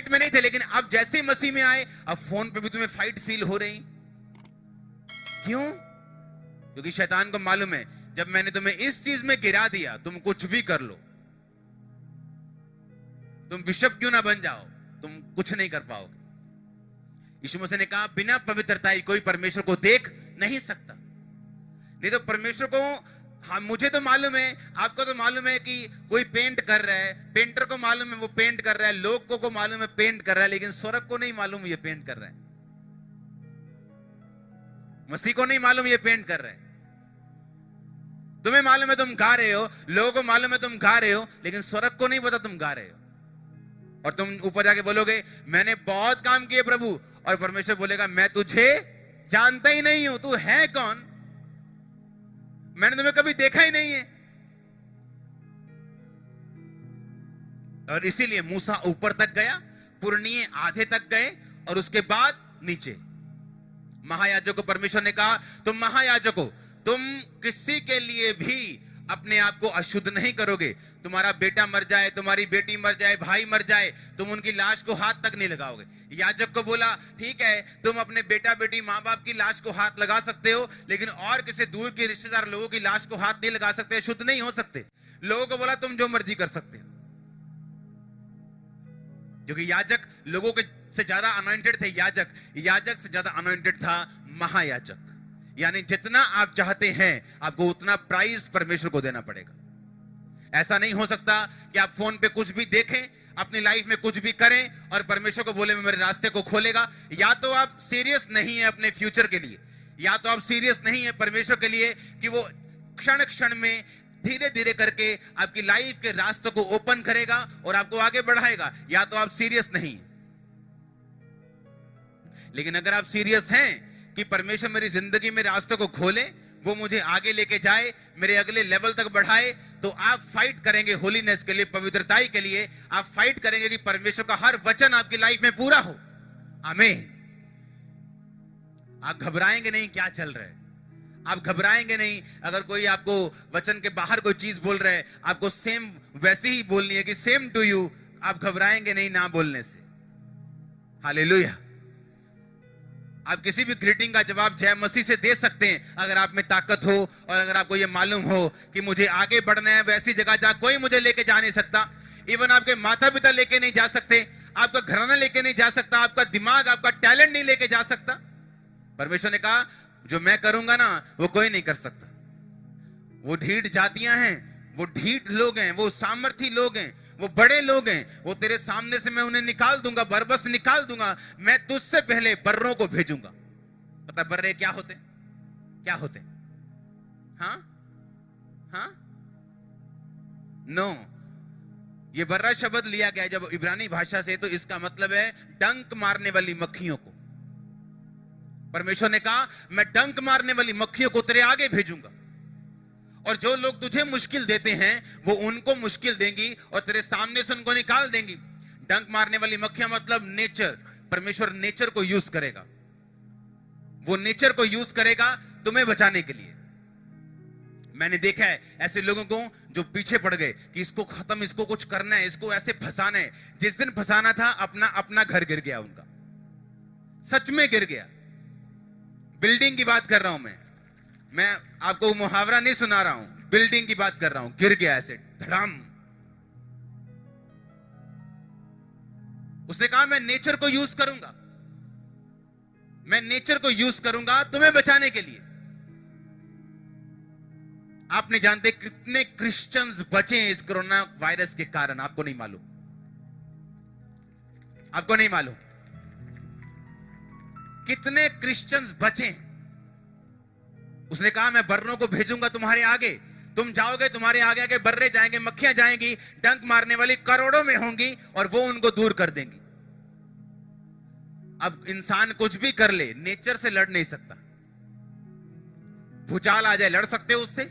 Fight में नहीं थे, लेकिन अब जैसे ही मसीह में आए, अब फोन पे भी तुम्हें फाइट फील हो रही। क्यों? क्योंकि शैतान को मालूम है, जब मैंने तुम्हें इस चीज में गिरा दिया, तुम कुछ भी कर लो, तुम बिशप क्यों ना बन जाओ, तुम कुछ नहीं कर पाओगे। यीशु मसीह ने कहा, बिना पवित्रता ही कोई परमेश्वर को देख नहीं सकता। नहीं तो परमेश्वर को, हाँ मुझे तो मालूम है, आपको तो मालूम है कि कोई पेंट कर रहा है, पेंटर को मालूम है वो पेंट कर रहा है, लोग को मालूम है पेंट कर रहा है, लेकिन स्वर्ग को नहीं मालूम ये पेंट कर रहा है, मसीह को नहीं मालूम ये पेंट कर रहा है। तुम्हें मालूम है तुम गा रहे हो, लोगों को मालूम है तुम गा रहे हो, लेकिन स्वर्ग को नहीं पता तुम गा रहे हो। और तुम ऊपर जाके बोलोगे मैंने बहुत काम किए प्रभु, और परमेश्वर बोलेगा मैं तुझे जानता ही नहीं हूं, तू है कौन, मैंने तुम्हें कभी देखा ही नहीं है। और इसीलिए मूसा ऊपर तक गया, पुरनिये आधे तक गए, और उसके बाद नीचे। महायाजक को परमेश्वर ने कहा, तुम महायाजक हो, तुम किसी के लिए भी अपने आप को अशुद्ध नहीं करोगे। तुम्हारा बेटा मर जाए, तुम्हारी बेटी मर जाए, भाई मर जाए, तुम उनकी लाश को हाथ तक नहीं लगाओगे। याजक को बोला, ठीक है तुम अपने बेटा बेटी माँ बाप की लाश को हाथ लगा सकते हो, लेकिन और किसी दूर के रिश्तेदार लोगों की लाश को हाथ नहीं लगा सकते, शुद्ध नहीं हो सकते। लोगों को बोला तुम जो मर्जी कर सकते हो, क्योंकि याजक लोगों के से ज्यादा अनॉइंटेड थे। याजक से ज्यादा अनॉइंटेड था महायाजक। यानी जितना आप चाहते हैं आपको उतना प्राइस परमेश्वर को देना पड़ेगा। ऐसा नहीं हो सकता कि आप फोन पे कुछ भी देखें, अपनी लाइफ में कुछ भी करें और परमेश्वर को बोले मेरे रास्ते को खोलेगा। या तो आप सीरियस नहीं है अपने फ्यूचर के लिए, या तो आप सीरियस नहीं है परमेश्वर के लिए कि वो क्षण क्षण में धीरे धीरे करके आपकी लाइफ के रास्तों को ओपन करेगा और आपको आगे बढ़ाएगा, या तो आप सीरियस नहीं। लेकिन अगर आप सीरियस हैं कि परमेश्वर मेरी जिंदगी में रास्तों को खोले, वो मुझे आगे लेके जाए, मेरे अगले लेवल तक बढ़ाए, तो आप फाइट करेंगे होलीनेस के लिए, पवित्रताई के लिए। आप फाइट करेंगे कि परमेश्वर का हर वचन आपकी लाइफ में पूरा हो। आमीन। आप घबराएंगे नहीं क्या चल रहा है, आप घबराएंगे नहीं अगर कोई आपको वचन के बाहर कोई चीज बोल रहा है, आपको सेम वैसे ही बोलनी है कि सेम टू यू। आप घबराएंगे नहीं ना बोलने से। हालेलुया। आप किसी भी ग्रीटिंग का जवाब जय मसीह से दे सकते हैं अगर आप में ताकत हो, और अगर आपको यह मालूम हो कि मुझे आगे बढ़ना है, वैसी जगह जहां कोई मुझे लेके जा नहीं सकता। इवन आपके माता पिता लेके नहीं जा सकते, आपका घराना लेके नहीं जा सकता, आपका दिमाग, आपका टैलेंट नहीं लेके जा सकता। परमेश्वर ने कहा जो मैं करूंगा ना वो कोई नहीं कर सकता। वो ढीठ जातियां हैं, वो ढीठ लोग हैं, वो सामर्थी लोग हैं, वो बड़े लोग हैं, वो तेरे सामने से मैं उन्हें निकाल दूंगा, बरबस निकाल दूंगा। मैं तुझसे पहले बर्रों को भेजूंगा। पता बर्रे क्या होते, क्या होते? हाँ हाँ नो, ये बर्रा शब्द लिया गया जब इब्रानी भाषा से, तो इसका मतलब है डंक मारने वाली मक्खियों को। परमेश्वर ने कहा मैं डंक मारने वाली मक्खियों को तेरे आगे भेजूंगा, और जो लोग तुझे मुश्किल देते हैं वो उनको मुश्किल देंगी और तेरे सामने से उनको निकाल देंगी। डंक मारने वाली मक्खियां मतलब नेचर। परमेश्वर नेचर को यूज करेगा, वो नेचर को यूज करेगा तुम्हें बचाने के लिए। मैंने देखा है ऐसे लोगों को जो पीछे पड़ गए कि इसको खत्म, इसको कुछ करना है, इसको ऐसे फंसाना है। जिस दिन फंसाना था अपना घर गिर गया उनका, सच में गिर गया। बिल्डिंग की बात कर रहा हूं मैं आपको मुहावरा नहीं सुना रहा हूं, बिल्डिंग की बात कर रहा हूं। गिर गया ऐसे धड़ाम। उसने कहा मैं नेचर को यूज करूंगा, मैं नेचर को यूज करूंगा तुम्हें बचाने के लिए। आप नहीं जानते कितने क्रिश्चियंस बचे हैं इस कोरोना वायरस के कारण, आपको नहीं मालूम, आपको नहीं मालूम कितने क्रिश्चियंस बचे हैं। उसने कहा मैं बर्रों को भेजूंगा तुम्हारे आगे, तुम जाओगे, तुम्हारे आगे आगे बर्रे जाएंगे, मक्खियां जाएंगी, डंक मारने वाली करोड़ों में होंगी और वो उनको दूर कर देंगी। अब इंसान कुछ भी कर ले, नेचर से लड़ नहीं सकता। भूचाल आ जाए, लड़ सकते हो उससे,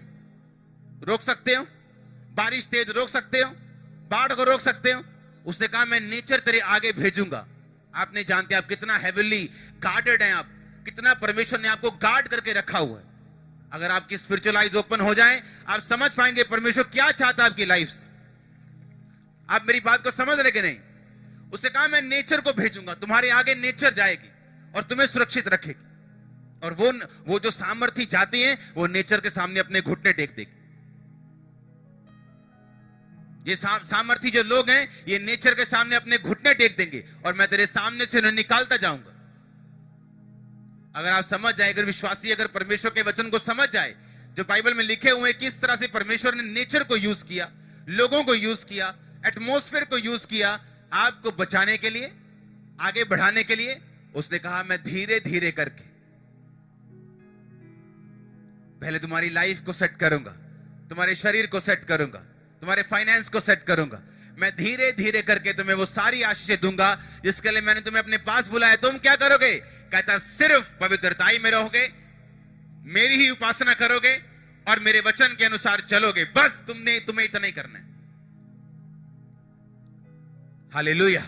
रोक सकते हो, बारिश तेज रोक सकते हो, बाढ़ को रोक सकते हो। उसने कहा मैं नेचर तेरे आगे भेजूंगा। आप नहीं जानते आप कितना हेविली गार्डेड हैं, आप कितना परमेश्वर ने आपको गार्ड करके रखा हुआ है। अगर आपकी स्पिरिचुअल आइज ओपन हो जाए, आप समझ पाएंगे परमेश्वर क्या चाहता है आपकी लाइफ से। आप मेरी बात को समझ रहे कि नहीं? उसने कहा मैं नेचर को भेजूंगा, तुम्हारे आगे नेचर जाएगी और तुम्हें सुरक्षित रखेगी। और वो जो सामर्थी जाती है वो नेचर के सामने अपने घुटने टेक देगी। ये सामर्थी जो लोग हैं ये नेचर के सामने अपने घुटने टेक देंगे और मैं तेरे सामने से उन्हें निकालता जाऊंगा। अगर आप समझ जाए, अगर विश्वासी अगर परमेश्वर के वचन को समझ जाए जो बाइबल में लिखे हुए किस तरह से परमेश्वर ने नेचर को यूज किया, लोगों को यूज किया, एटमॉस्फेयर को यूज किया आपको बचाने के लिए, आगे बढ़ाने के लिए, उसने कहा मैं धीरे धीरे करके पहले तुम्हारी लाइफ को सेट करूंगा, तुम्हारे शरीर को सेट करूंगा, तुम्हारे फाइनेंस को सेट करूंगा, मैं धीरे धीरे करके तुम्हें वो सारी आशीषें दूंगा जिसके लिए मैंने तुम्हें अपने पास बुलाया। तुम क्या करोगे? कहता सिर्फ पवित्रताई में रहोगे, मेरी ही उपासना करोगे और मेरे वचन के अनुसार चलोगे। बस तुम्हें इतना ही करना है। हालेलुया।